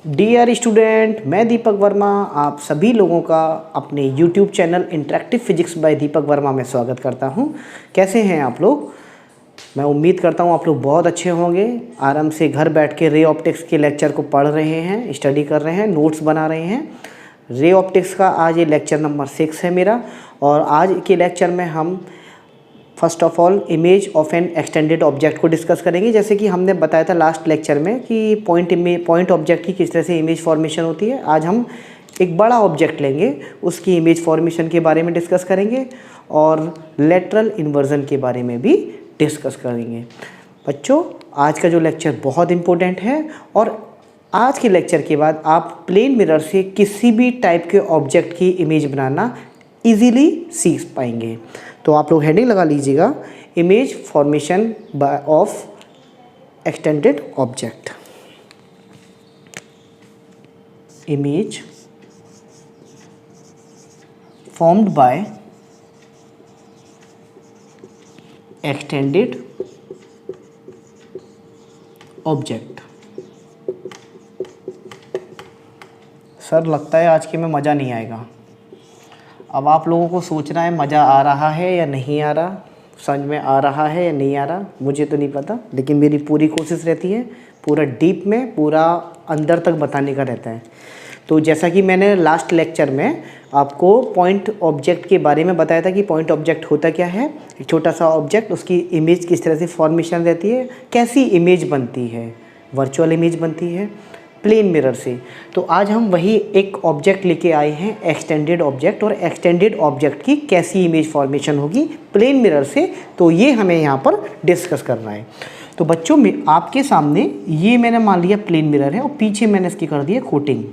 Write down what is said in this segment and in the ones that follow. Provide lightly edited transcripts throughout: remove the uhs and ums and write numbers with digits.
Dear student, मैं दीपक वर्मा आप सभी लोगों का अपने YouTube channel interactive physics by Deepak Verma में स्वागत करता हूं। कैसे हैं आप लोग? मैं उम्मीद करता हूं आप लोग बहुत अच्छे होंगे। आराम से घर बैठ के रे ऑप्टिक्स के लेक्चर को पढ़ रहे हैं, स्टडी कर रहे हैं, नोट्स बना रहे हैं। रे ऑप्टिक्स का आज ये लेक्चर नंबर 6 है मेरा, और आज के लेक्चर में हम first of all image of N extended object को डिस्कस करेंगे। जैसे कि हमने बताया था लास्ट लेक्चर में कि पॉइंट ऑब्जेक्ट की किस तरह से इमेज फॉर्मेशन होती है। आज हम एक बड़ा ऑब्जेक्ट लेंगे, उसकी इमेज फॉर्मेशन के बारे में डिस्कस करेंगे और लेटरल इन्वर्जन के बारे में भी डिस्कस करेंगे। बच्चों, आज का जो लेक्चर बहुत इम्पोर्टेंट है और आज के लेक्चर के बाद आप प्लेन मिरर से किसी भी टाइप के ऑब्जेक्ट की इमेज बनाना ईजीली सीख पाएंगे। तो आप लोग हेडिंग लगा लीजिएगा, image formation of extended object. Image formed by extended object. Sir लगता है आज के में मज़ा नहीं आएगा। अब आप लोगों को सोचना है मज़ा आ रहा है या नहीं आ रहा, समझ में आ रहा है या नहीं आ रहा, मुझे तो नहीं पता, लेकिन मेरी पूरी कोशिश रहती है पूरा डीप में, पूरा अंदर तक बताने का रहता है। तो जैसा कि मैंने लास्ट लेक्चर में आपको पॉइंट ऑब्जेक्ट के बारे में बताया था कि पॉइंट ऑब्जेक्ट होता क्या है, एक छोटा सा ऑब्जेक्ट, उसकी इमेज किस तरह से फॉर्मेशन रहती है, कैसी इमेज बनती है, वर्चुअल इमेज बनती है प्लेन मिरर से। तो आज हम वही एक ऑब्जेक्ट लेके आए हैं, एक्सटेंडेड ऑब्जेक्ट, और एक्सटेंडेड ऑब्जेक्ट की कैसी इमेज फॉर्मेशन होगी प्लेन मिरर से, तो ये हमें यहाँ पर डिस्कस करना है। तो बच्चों में आपके सामने ये मैंने मान लिया प्लेन मिरर है और पीछे मैंने इसकी कर दी है कोटिंग।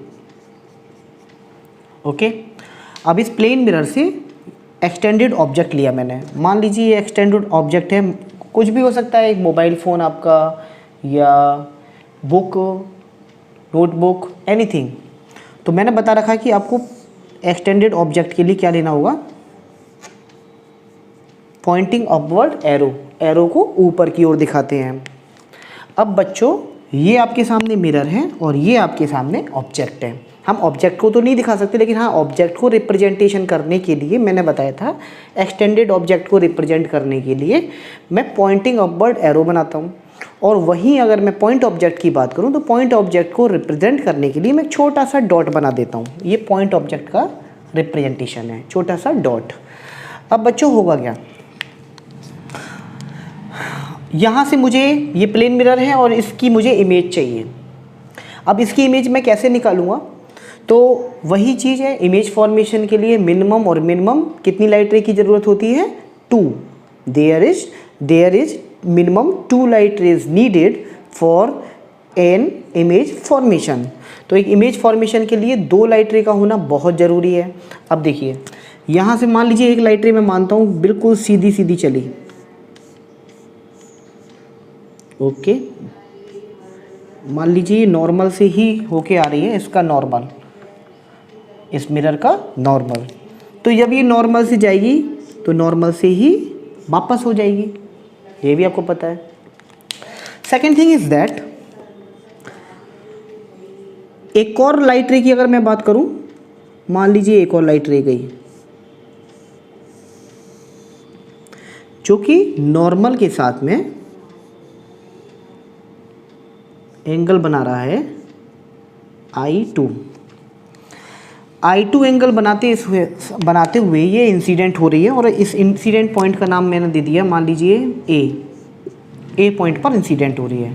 ओके, अब इस प्लेन मिरर से एक्सटेंडेड ऑब्जेक्ट लिया मैंने, मान लीजिए ये एक्सटेंडेड ऑब्जेक्ट है, कुछ भी हो सकता है, एक मोबाइल फ़ोन आपका या बुक, नोटबुक, एनीथिंग। तो मैंने बता रखा है कि आपको एक्सटेंडेड ऑब्जेक्ट के लिए क्या लेना होगा, पॉइंटिंग अपवर्ड एरो, एरो को ऊपर की ओर दिखाते हैं। अब बच्चों ये आपके सामने मिरर है और ये आपके सामने ऑब्जेक्ट है। हम ऑब्जेक्ट को तो नहीं दिखा सकते, लेकिन हाँ ऑब्जेक्ट को रिप्रेजेंटेशन करने के लिए मैंने बताया था, एक्सटेंडेड ऑब्जेक्ट को रिप्रेजेंट करने के लिए मैं पॉइंटिंग अपवर्ड एरो बनाता हूँ। और वहीं अगर मैं पॉइंट ऑब्जेक्ट की बात करूं तो पॉइंट ऑब्जेक्ट को रिप्रेजेंट करने के लिए मैं छोटा सा डॉट बना देता हूं। ये पॉइंट ऑब्जेक्ट का रिप्रेजेंटेशन है, छोटा सा डॉट। अब बच्चों होगा क्या, यहां से मुझे ये प्लेन मिरर है और इसकी मुझे इमेज चाहिए। अब इसकी इमेज मैं कैसे निकालूंगा, तो वही चीज़ है, इमेज फॉर्मेशन के लिए मिनिमम और मिनिमम कितनी लाइट रे की ज़रूरत होती है, 2। There is minimum 2 light rays needed for an image formation। तो एक इमेज फॉर्मेशन के लिए 2 लाइट रे का होना बहुत ज़रूरी है। अब देखिए यहाँ से मान लीजिए एक लाइट रे मैं मानता हूँ बिल्कुल सीधी सीधी चली, ओके, मान लीजिए नॉर्मल से ही होके आ रही है, इसका नॉर्मल, इस मिरर का नॉर्मल। तो जब ये नॉर्मल से जाएगी तो नॉर्मल से ही वापस हो जाएगी, ये भी आपको पता है। सेकेंड थिंग इज दैट, एक और लाइट रे की अगर मैं बात करूं, मान लीजिए एक और लाइट रे गई जो कि नॉर्मल के साथ में एंगल बना रहा है I2 एंगल बनाते हुए ये इंसिडेंट हो रही है, और इस इंसिडेंट पॉइंट का नाम मैंने दे दिया, मान लीजिए ए पॉइंट पर इंसिडेंट हो रही है।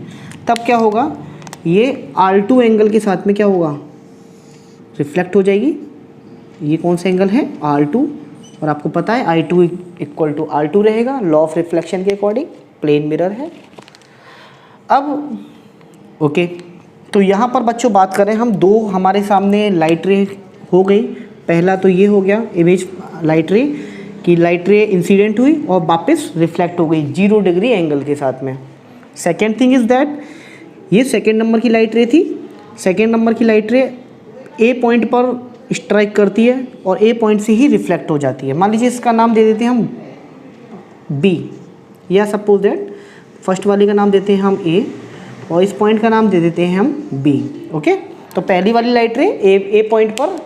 तब क्या होगा, ये R2 एंगल के साथ में क्या होगा, रिफ्लेक्ट हो जाएगी। ये कौन सा एंगल है, R2, और आपको पता है I2 इक्वल टू R2 रहेगा, लॉ ऑफ रिफ्लेक्शन के अकॉर्डिंग, प्लेन मिरर है। अब ओके, तो यहाँ पर बच्चों बात करें हम, 2 हमारे सामने लाइट रे हो गई। पहला तो ये हो गया इमेज लाइट रे की, लाइट रे इंसिडेंट हुई और वापस रिफ्लेक्ट हो गई 0 डिग्री एंगल के साथ में। सेकेंड थिंग इज़ दैट, ये सेकेंड नंबर की लाइट रे थी। सेकेंड नंबर की लाइट रे ए पॉइंट पर स्ट्राइक करती है और ए पॉइंट से ही रिफ्लेक्ट हो जाती है। मान लीजिए इसका नाम दे देते हैं हम बी, या सपोज दैट फर्स्ट वाले का नाम देते हैं हम ए और इस पॉइंट का नाम दे देते हैं हम बी। ओके, तो पहली वाली लाइट रे ए पॉइंट पर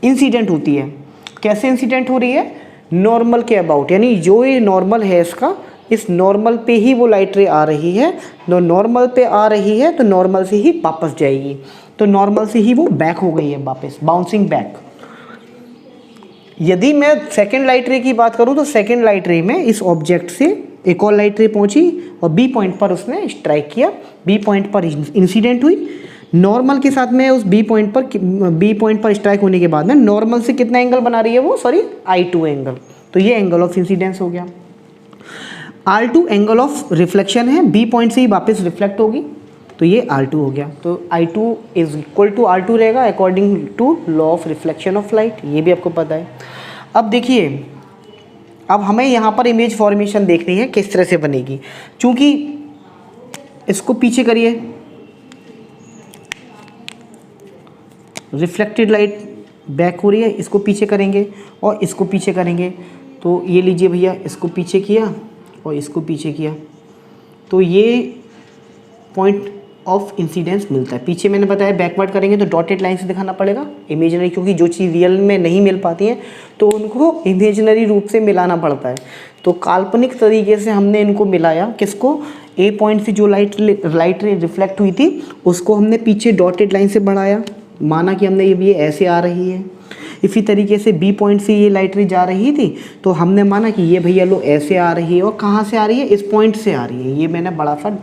इंसिडेंट होती है। कैसे इंसिडेंट हो रही है? नॉर्मल के अबाउट, यानी जो ये नॉर्मल है इसका, इस नॉर्मल पे ही वो लाइट रे आ रही है। तो नॉर्मल पे आ रही है तो नॉर्मल से ही वापस जाएगी, तो नॉर्मल से ही वो बैक हो गई है, वापस बाउंसिंग बैक। यदि मैं सेकेंड लाइट रे की बात करूं तो सेकेंड लाइट रे में इस ऑब्जेक्ट से एक और लाइट रे पहुंची और बी पॉइंट पर उसने स्ट्राइक किया, बी पॉइंट पर इंसिडेंट हुई। नॉर्मल के साथ में उस बी पॉइंट पर स्ट्राइक होने के बाद में नॉर्मल से कितना एंगल बना रही है वो, सॉरी I2 एंगल। तो ये एंगल ऑफ इंसिडेंस हो गया। R2 एंगल ऑफ रिफ्लेक्शन है, बी पॉइंट से ही वापस रिफ्लेक्ट होगी, तो ये R2 हो गया। तो I2 is equal to R2 रहेगा according to law of reflection of light, ये भी आपको पता है। अब देखिए, अब हमें यहाँ पर इमेज फॉर्मेशन देखनी है किस तरह से बनेगी। चूँकि इसको पीछे करिए, रिफ्लेक्टेड लाइट बैक हो रही है, इसको पीछे करेंगे और इसको पीछे करेंगे। तो ये लीजिए भैया, इसको पीछे किया और इसको पीछे किया, तो ये पॉइंट ऑफ इंसिडेंस मिलता है। पीछे मैंने बताया बैकवर्ड करेंगे तो डॉटेड लाइन से दिखाना पड़ेगा इमेजिनरी, क्योंकि जो चीज़ रियल में नहीं मिल पाती हैं तो उनको इमेजिनरी रूप से मिलाना पड़ता है। तो काल्पनिक तरीके से हमने इनको मिलाया, किसको? ए पॉइंट से जो लाइट रे रिफ्लेक्ट हुई थी उसको हमने पीछे डॉटेड लाइन से बढ़ाया, माना कि हमने ये ऐसे आ रही है। इसी तरीके से बी पॉइंट से ये लाइट रे जा रही थी तो हमने माना कि ये भैया लो ऐसे आ रही है, और कहाँ से आ रही है? इस पॉइंट से आ रही है। ये मैंने बड़ा सा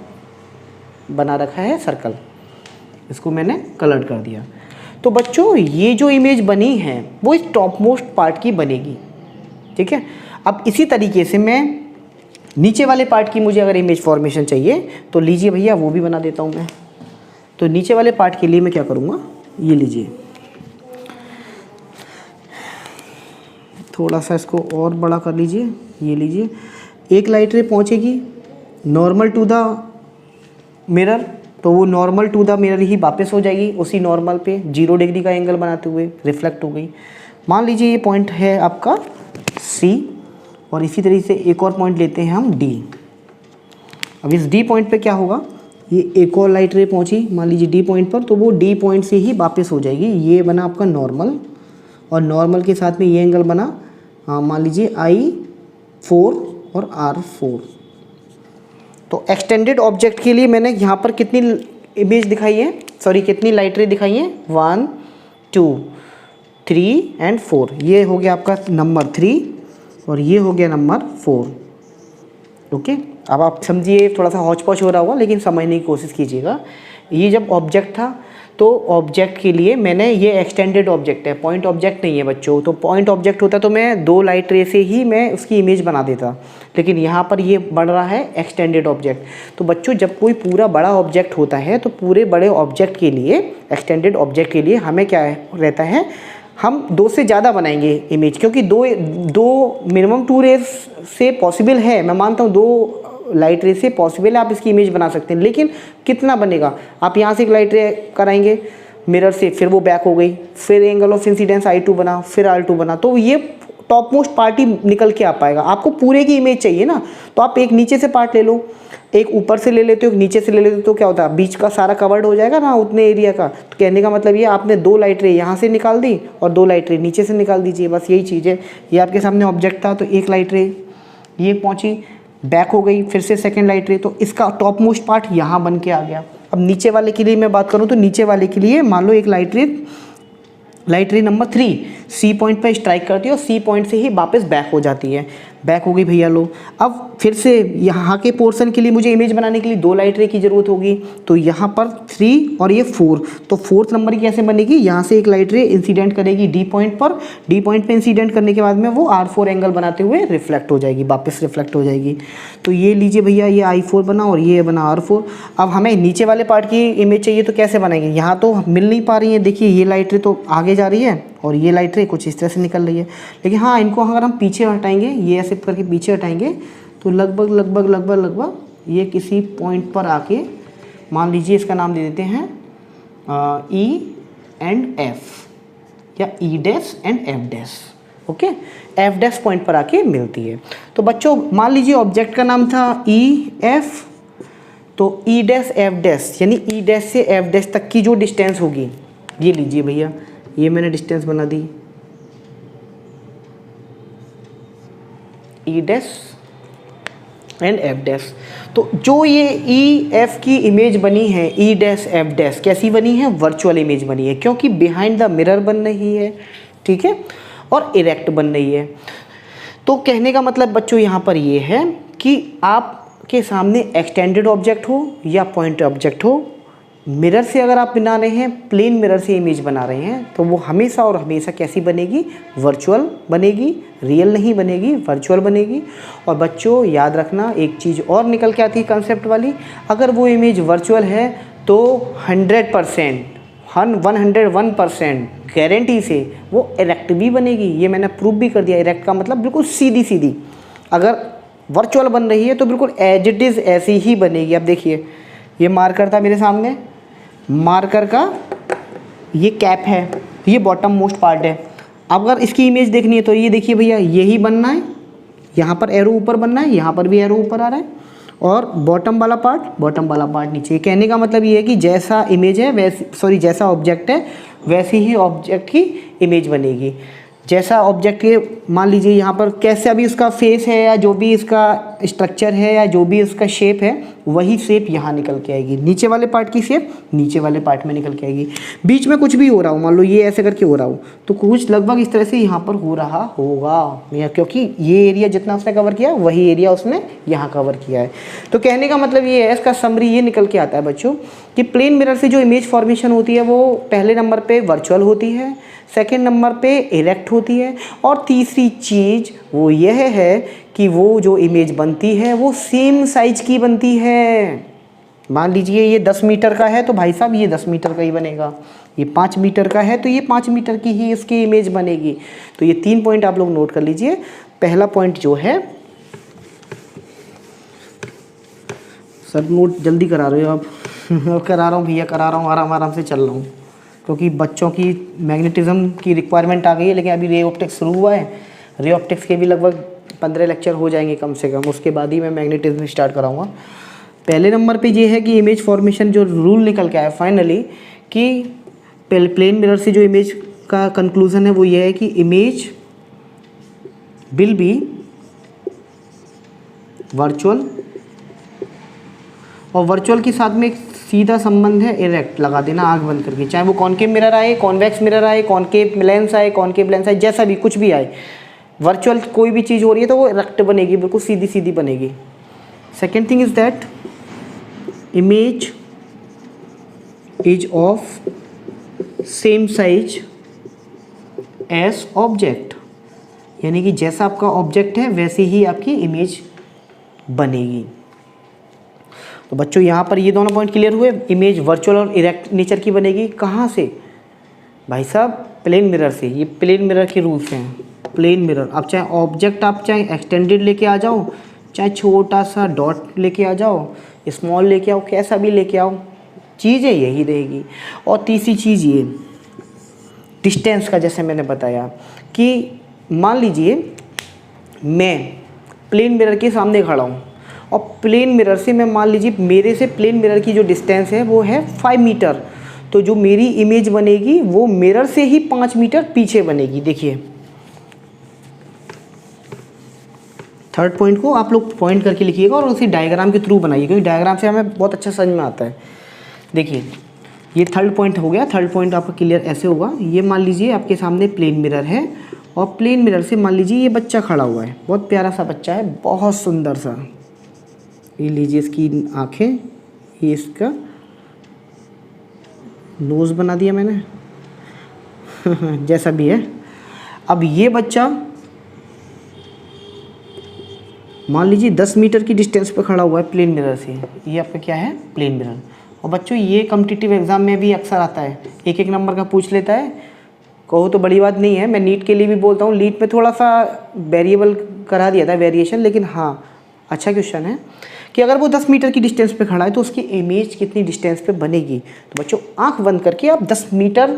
बना रखा है सर्कल, इसको मैंने कलर कर दिया। तो बच्चों ये जो इमेज बनी है वो इस टॉप मोस्ट पार्ट की बनेगी, ठीक है। अब इसी तरीके से मैं नीचे वाले पार्ट की मुझे अगर इमेज फॉर्मेशन चाहिए तो लीजिए भैया वो भी बना देता हूँ मैं। तो नीचे वाले पार्ट के लिए मैं क्या करूँगा, ये लीजिए, थोड़ा सा इसको और बड़ा कर लीजिए। ये लीजिए, एक लाइट रे पहुँचेगी नॉर्मल टू द मिरर, तो वो नॉर्मल टू द मिरर ही वापस हो जाएगी उसी नॉर्मल पे 0 डिग्री का एंगल बनाते हुए रिफ्लेक्ट हो गई। मान लीजिए ये पॉइंट है आपका C, और इसी तरीके से एक और पॉइंट लेते हैं हम D। अब इस D पॉइंट पे क्या होगा, ये एक और लाइट रे पहुंची मान लीजिए D पॉइंट पर, तो वो D पॉइंट से ही वापस हो जाएगी। ये बना आपका नॉर्मल, और नॉर्मल के साथ में ये एंगल बना मान लीजिए I4 और R4। तो एक्सटेंडेड ऑब्जेक्ट के लिए मैंने यहाँ पर कितनी इमेज दिखाई है, सॉरी कितनी लाइट रे दिखाई है, 1 2 3 एंड 4। ये हो गया आपका नंबर 3 और ये हो गया नंबर 4। ओके, अब आप समझिए, थोड़ा सा हौच पौच हो रहा होगा लेकिन समझने की कोशिश कीजिएगा। ये जब ऑब्जेक्ट था तो ऑब्जेक्ट के लिए मैंने, ये एक्सटेंडेड ऑब्जेक्ट है, पॉइंट ऑब्जेक्ट नहीं है बच्चों। तो पॉइंट ऑब्जेक्ट होता तो मैं 2 लाइट रे से ही मैं उसकी इमेज बना देता, लेकिन यहाँ पर ये बन रहा है एक्सटेंडेड ऑब्जेक्ट। तो बच्चों जब कोई पूरा बड़ा ऑब्जेक्ट होता है तो पूरे बड़े ऑब्जेक्ट के लिए, एक्सटेंडेड ऑब्जेक्ट के लिए हमें क्या रहता है, हम 2 से ज़्यादा बनाएंगे इमेज, क्योंकि दो मिनिमम 2 रेज से पॉसिबल है। मैं मानता हूँ 2 लाइट रे से पॉसिबल है आप इसकी इमेज बना सकते हैं, लेकिन कितना बनेगा? आप यहाँ से एक लाइट रे कराएंगे मिरर से, फिर वो बैक हो गई, फिर एंगल ऑफ इंसिडेंस I2 बना, फिर R2 बना, तो ये टॉप मोस्ट पार्ट ही निकल के आ पाएगा। आपको पूरे की इमेज चाहिए ना, तो आप एक नीचे से पार्ट ले लो, एक ऊपर से ले लेते हो, एक नीचे से ले लेते हो, तो क्या होता है बीच का सारा कवर्ड हो जाएगा ना उतने एरिया का। तो कहने का मतलब ये आपने 2 लाइट रे यहाँ से निकाल दी और 2 लाइट रे नीचे से निकाल दीजिए, बस यही चीज़ है। ये आपके सामने ऑब्जेक्ट था तो एक लाइट रे ये पहुँची, बैक हो गई, फिर से सेकेंड लाइट रे, तो इसका टॉप मोस्ट पार्ट यहाँ बन के आ गया। अब नीचे वाले के लिए मैं बात करूँ तो नीचे वाले के लिए मान लो एक लाइट रे नंबर 3 C पॉइंट पर स्ट्राइक करती है और C पॉइंट से ही वापस बैक हो जाती है। बैक हो गई भैया लो। अब फिर से यहाँ के पोर्शन के लिए मुझे इमेज बनाने के लिए 2 लाइट रे की ज़रूरत होगी, तो यहाँ पर 3 और ये 4, तो 4th नंबर की कैसे बनेगी, यहाँ से एक लाइट रे इंसिडेंट करेगी D पॉइंट पर, D पॉइंट पे इंसिडेंट करने के बाद में वो R4 एंगल बनाते हुए रिफ्लेक्ट हो जाएगी, वापस रिफ्लेक्ट हो जाएगी। तो ये लीजिए भैया, ये I4 बना और ये बना R4। अब हमें नीचे वाले पार्ट की इमेज चाहिए तो कैसे बनाएंगे, यहाँ तो मिल नहीं पा रही है, देखिए ये लाइट रे तो आगे जा रही है और ये लाइट रे कुछ इस तरह से निकल रही है। लेकिन हाँ, इनको अगर हम पीछे हटाएंगे, ये ऐसे करके पीछे हटाएंगे तो लगभग ये किसी पॉइंट पर आके, मान लीजिए इसका नाम दे देते हैं E एंड F या E dash and F dash. Okay, F dash point पर आके मिलती है। तो बच्चों मान लीजिए ऑब्जेक्ट का नाम था E F, तो E डैश F डैश यानी E डैश से F डैश तक की जो डिस्टेंस होगी ये लीजिए भैया, ये मैंने डिस्टेंस बना दी E dash and F dash. तो जो ये ई एफ की इमेज बनी है, ई डैश एफ डैश कैसी बनी है? वर्चुअल इमेज बनी है, क्योंकि बिहाइंड द मिरर बन रही है, ठीक है, और इरेक्ट बन रही है। तो कहने का मतलब बच्चों यहाँ पर ये है कि आपके सामने एक्सटेंडेड ऑब्जेक्ट हो या पॉइंट ऑब्जेक्ट हो, मिरर से अगर आप बना रहे हैं, प्लेन मिरर से इमेज बना रहे हैं, तो वो हमेशा और हमेशा कैसी बनेगी? वर्चुअल बनेगी, रियल नहीं बनेगी, वर्चुअल बनेगी। और बच्चों याद रखना एक चीज़ और निकल के आती है कंसेप्ट वाली, अगर वो इमेज वर्चुअल है तो 100% 101% गारंटी से वो इरेक्ट भी बनेगी। ये मैंने प्रूव भी कर दिया। इरेक्ट का मतलब बिल्कुल सीधी सीधी, अगर वर्चुअल बन रही है तो बिल्कुल एज इट इज़ ऐसी ही बनेगी। अब देखिए, ये मार्कर था मेरे सामने, मार्कर का ये कैप है, ये बॉटम मोस्ट पार्ट है। अब अगर इसकी इमेज देखनी है तो ये देखिए भैया, यही बनना है, यहाँ पर एरो ऊपर बनना है, यहाँ पर भी एरो ऊपर आ रहा है, और बॉटम वाला पार्ट नीचे। कहने का मतलब ये है कि जैसा इमेज है वैसे, जैसा ऑब्जेक्ट है वैसी ही ऑब्जेक्ट की इमेज बनेगी। जैसा ऑब्जेक्ट के मान लीजिए यहाँ पर कैसा भी उसका फेस है या जो भी इसका स्ट्रक्चर है या जो भी उसका शेप है, वही शेप यहाँ निकल के आएगी। नीचे वाले पार्ट की शेप नीचे वाले पार्ट में निकल के आएगी। बीच में कुछ भी हो रहा हो, मान लो ये ऐसे करके हो रहा हो, तो कुछ लगभग इस तरह से यहाँ पर हो रहा होगा, क्योंकि ये एरिया जितना उसने कवर किया वही एरिया उसने यहाँ कवर किया है। तो कहने का मतलब ये है, इसका समरी ये निकल के आता है बच्चों कि प्लेन मिरर से जो इमेज फॉर्मेशन होती है वो पहले नंबर पे वर्चुअल होती है, सेकेंड नंबर पे इरेक्ट होती है, और तीसरी चीज़ वो यह है कि वो जो इमेज बनती है वो सेम साइज की बनती है। मान लीजिए ये 10 मीटर का है तो भाई साहब ये 10 मीटर का ही बनेगा, ये 5 मीटर का है तो ये 5 मीटर की ही इसकी इमेज बनेगी। तो ये 3 पॉइंट आप लोग नोट कर लीजिए। पहला पॉइंट जो है, सब नोट जल्दी करा रहे हो आप? करा रहा हूँ भैया, करा रहा हूँ, आराम से चल रहा हूँ, क्योंकि बच्चों की मैग्नेटिज्म की रिक्वायरमेंट आ गई है। लेकिन अभी रे ऑप्टिक्स शुरू हुआ है, रे ऑप्टिक्स के भी लगभग 15 लेक्चर हो जाएंगे कम से कम, उसके बाद ही मैं मैग्नेटिज्म स्टार्ट कराऊंगा। पहले नंबर पे ये है कि इमेज फॉर्मेशन जो रूल निकल के आया फाइनली, कि प्लेन मिरर से जो इमेज का कंक्लूजन है वो ये है कि इमेज विल बी वर्चुअल, और वर्चुअल के साथ में एक सीधा संबंध है इरेक्ट, लगा देना आँख बंद करके, चाहे वो कॉनकेव मिरर आए, कॉन्वेक्स मिरर आए, कॉनकेव लेंस आए, कॉनकेव लेंस आए, जैसा भी कुछ भी आए, वर्चुअल कोई भी चीज़ हो रही है तो वो इरेक्ट बनेगी, बिल्कुल सीधी सीधी बनेगी। Second thing is that image is of same size as object, यानी कि जैसा आपका ऑब्जेक्ट है वैसे ही आपकी इमेज बनेगी। तो बच्चों यहाँ पर ये दोनों पॉइंट क्लियर हुए, इमेज वर्चुअल और इरेक्ट नेचर की बनेगी। कहाँ से भाई साहब? प्लेन मिरर से। ये प्लेन मिरर के रूल्स हैं। प्लेन मिरर, अब चाहे ऑब्जेक्ट आप चाहे एक्सटेंडेड लेके आ जाओ, चाहे छोटा सा डॉट लेके आ जाओ, स्मॉल लेके आओ, कैसा भी लेके आओ, चीज़ें यही रहेगी। और तीसरी चीज़ ये डिस्टेंस का, जैसे मैंने बताया कि मान लीजिए मैं प्लेन मिरर के सामने खड़ा हूँ और प्लेन मिरर से मैं मान लीजिए मेरे से प्लेन मिरर की जो डिस्टेंस है वो है 5 मीटर, तो जो मेरी इमेज बनेगी वो मिरर से ही 5 मीटर पीछे बनेगी। देखिए थर्ड पॉइंट को आप लोग पॉइंट करके लिखिएगा और उसी डायग्राम के थ्रू बनाइए, क्योंकि डायग्राम से हमें बहुत अच्छा समझ में आता है। देखिए ये थर्ड पॉइंट हो गया। थर्ड पॉइंट आपका क्लियर ऐसे होगा, ये मान लीजिए आपके सामने प्लेन मिरर है और प्लेन मिरर से मान लीजिए ये बच्चा खड़ा हुआ है, बहुत प्यारा सा बच्चा है, बहुत सुंदर सा। ये लीजिए इसकी आँखें, ये इसका नोज़ बना दिया मैंने जैसा भी है। अब ये बच्चा मान लीजिए 10 मीटर की डिस्टेंस पर खड़ा हुआ है प्लेन मिरर से, ये आपका क्या है? Plane mirror. और बच्चों ये कॉम्पिटिटिव एग्जाम में भी अक्सर आता है, एक एक नंबर का पूछ लेता है। कहो तो बड़ी बात नहीं है, मैं नीट के लिए भी बोलता हूँ, नीट में थोड़ा सा वेरिएबल करा दिया था, वेरिएशन, लेकिन हाँ अच्छा क्वेश्चन है कि अगर वो 10 मीटर की डिस्टेंस पे खड़ा है तो उसकी इमेज कितनी डिस्टेंस पे बनेगी। तो बच्चों आंख बंद करके आप 10 मीटर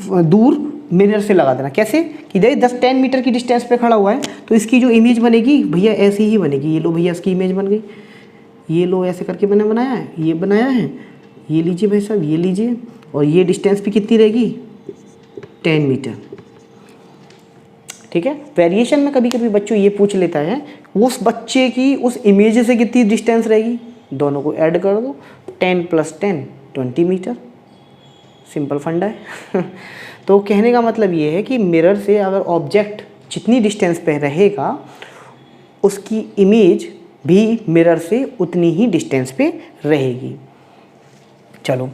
दूर मिरर से लगा देना। कैसे कि देखिए 10 मीटर की डिस्टेंस पे खड़ा हुआ है तो इसकी जो इमेज बनेगी भैया ऐसी ही बनेगी। ये लो भैया इसकी इमेज बन गई, ये लो ऐसे करके मैंने बनाया है, ये बनाया है, ये लीजिए भाई साहब, ये लीजिए, और ये डिस्टेंस भी कितनी रहेगी 10 मीटर। ठीक है, वेरिएशन में कभी कभी बच्चों ये पूछ लेता है उस बच्चे की उस इमेज से कितनी डिस्टेंस रहेगी, दोनों को ऐड कर दो, 10 + 10 20 मीटर। सिंपल फंडा है। तो कहने का मतलब ये है कि मिरर से अगर ऑब्जेक्ट जितनी डिस्टेंस पे रहेगा उसकी इमेज भी मिरर से उतनी ही डिस्टेंस पे रहेगी। चलो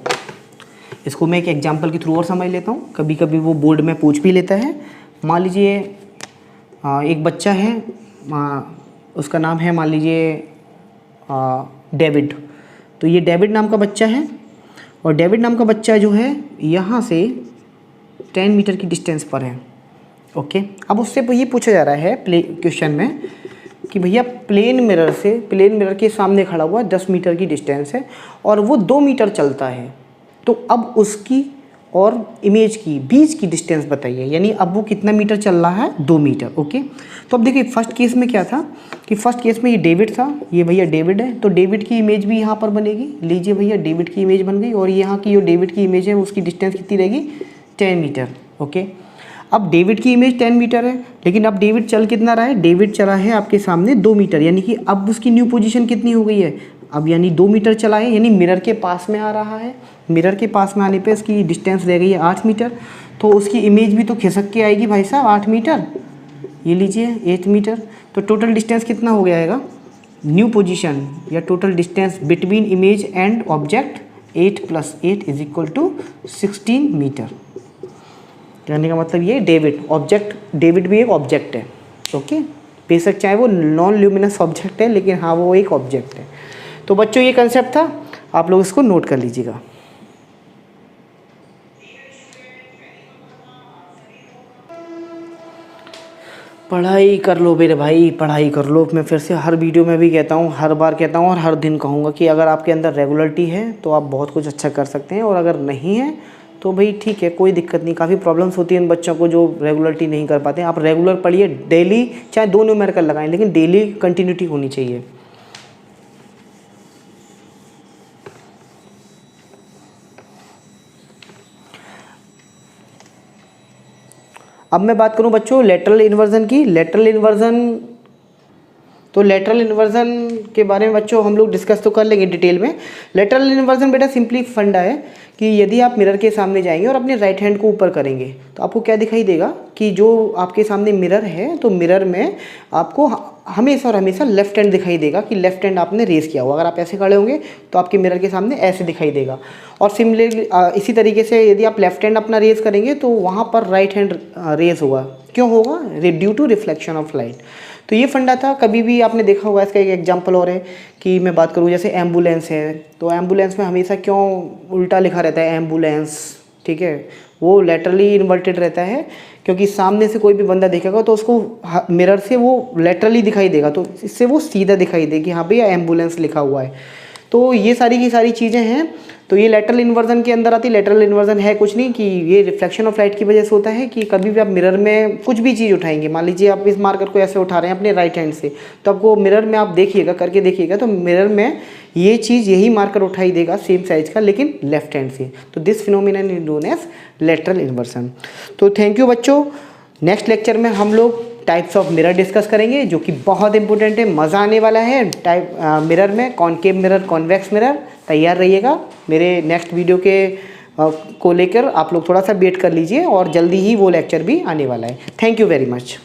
इसको मैं एक एग्जांपल के थ्रू और समझ लेता हूँ, कभी कभी वो बोर्ड में पूछ भी लेता है। मान लीजिए एक बच्चा है, उसका नाम है मान लीजिए डेविड। तो ये डेविड नाम का बच्चा है और डेविड नाम का बच्चा जो है यहाँ से 10 मीटर की डिस्टेंस पर है। ओके, अब उससे ये पूछा जा रहा है क्वेश्चन में कि भैया प्लेन मिरर के सामने खड़ा हुआ 10 मीटर की डिस्टेंस है और वो 2 मीटर चलता है, तो अब उसकी और इमेज की बीच की डिस्टेंस बताइए, यानी अब वो कितना मीटर चल रहा है 2 मीटर। ओके, तो अब देखिए फर्स्ट केस में क्या था कि फर्स्ट केस में ये डेविड था, ये भैया डेविड है, तो डेविड की इमेज भी यहाँ पर बनेगी। लीजिए भैया डेविड की इमेज बन गई और यहाँ की जो डेविड की इमेज है उसकी डिस्टेंस कितनी रहेगी 10 मीटर। ओके, अब डेविड की इमेज 10 मीटर है, लेकिन अब डेविड चल कितना रहा है, डेविड चला है आपके सामने 2 मीटर, यानी कि अब उसकी न्यू पोजीशन कितनी हो गई है, अब यानी 2 मीटर चला है, यानी मिरर के पास में आ रहा है। मिरर के पास में आने पे उसकी डिस्टेंस रह गई है 8 मीटर, तो उसकी इमेज भी तो खिसक के आएगी भाई साहब 8 मीटर। ये लीजिए 8 मीटर, तो टोटल डिस्टेंस कितना हो गया आएगा, न्यू पोजीशन या total distance between image and object 8 + 8 = 16 metre. कहने का मतलब ये डेविड भी एक ऑब्जेक्ट है। ओके, बेशक चाहे वो नॉन ल्यूमिनस ऑब्जेक्ट है, लेकिन हाँ वो एक ऑब्जेक्ट है। तो बच्चों ये कंसेप्ट था, आप लोग इसको नोट कर लीजिएगा। पढ़ाई कर लो मेरे भाई, पढ़ाई कर लो। मैं फिर से हर वीडियो में भी कहता हूँ, हर बार कहता हूँ और हर दिन कहूँगा कि अगर आपके अंदर रेगुलरिटी है तो आप बहुत कुछ अच्छा कर सकते हैं, और अगर नहीं है तो भाई ठीक है, कोई दिक्कत नहीं। काफ़ी प्रॉब्लम्स होती हैं इन बच्चों को जो रेगुलरिटी नहीं कर पाते हैं। आप रेगुलर पढ़िए डेली, चाहे 2 न्यूमेरिकल लगाएं, लेकिन डेली कंटिन्यूटी होनी चाहिए। अब मैं बात करूं बच्चों लेटरल इन्वर्जन की। लेटरल इन्वर्जन के बारे में बच्चों हम लोग डिस्कस तो कर लेंगे डिटेल में। लेटरल इन्वर्जन बेटा सिंपली फंडा है कि यदि आप मिरर के सामने जाएंगे और अपने राइट हैंड को ऊपर करेंगे तो आपको क्या दिखाई देगा कि जो आपके सामने मिरर है, तो मिरर में आपको हमेशा और हमेशा लेफ्ट हैंड दिखाई देगा कि लेफ्ट हैंड आपने रेस किया हुआ। अगर आप ऐसे खड़े होंगे तो आपके मिरर के सामने ऐसे दिखाई देगा। और सिमिलरली इसी तरीके से यदि आप लेफ्ट हैंड अपना रेस करेंगे तो वहाँ पर राइट हैंड रेस होगा। क्यों होगा? Due to reflection of light. तो ये फंडा था। कभी भी आपने देखा होगा, इसका एक एग्जांपल और है कि मैं बात करूँ जैसे एम्बुलेंस है, तो एम्बुलेंस में हमेशा क्यों उल्टा लिखा रहता है एम्बुलेंस, ठीक है, वो लेटरली इन्वर्टेड रहता है क्योंकि सामने से कोई भी बंदा देखेगा तो उसको मिरर से वो लेटरली दिखाई देगा, तो इससे वो सीधा दिखाई देगी हाँ भैया एम्बुलेंस लिखा हुआ है। तो ये सारी की सारी चीज़ें हैं। तो ये लेटरल इन्वर्जन के अंदर आती है। लेटरल इन्वर्जन है कुछ नहीं कि ये रिफ्लेक्शन ऑफ लाइट की वजह से होता है कि कभी भी आप मिरर में कुछ भी चीज़ उठाएंगे, मान लीजिए आप इस मार्कर को ऐसे उठा रहे हैं अपने राइट हैंड से, तो आपको मिरर में आप देखिएगा, करके देखिएगा, तो मिरर में ये चीज़ यही मार्कर उठाई देगा सेम साइज का, लेकिन लेफ्ट हैंड से। तो this phenomenon is known as lateral inversion. तो थैंक यू बच्चों। नेक्स्ट लेक्चर में हम लोग टाइप्स ऑफ मिरर डिस्कस करेंगे जो कि बहुत इंपॉर्टेंट है, मज़ा आने वाला है। मिरर में कॉनकेव मिरर, कॉन्वेक्स मिरर, तैयार रहिएगा। मेरे नेक्स्ट वीडियो के को लेकर आप लोग थोड़ा सा वेट कर लीजिए और जल्दी ही वो लेक्चर भी आने वाला है। Thank you very much.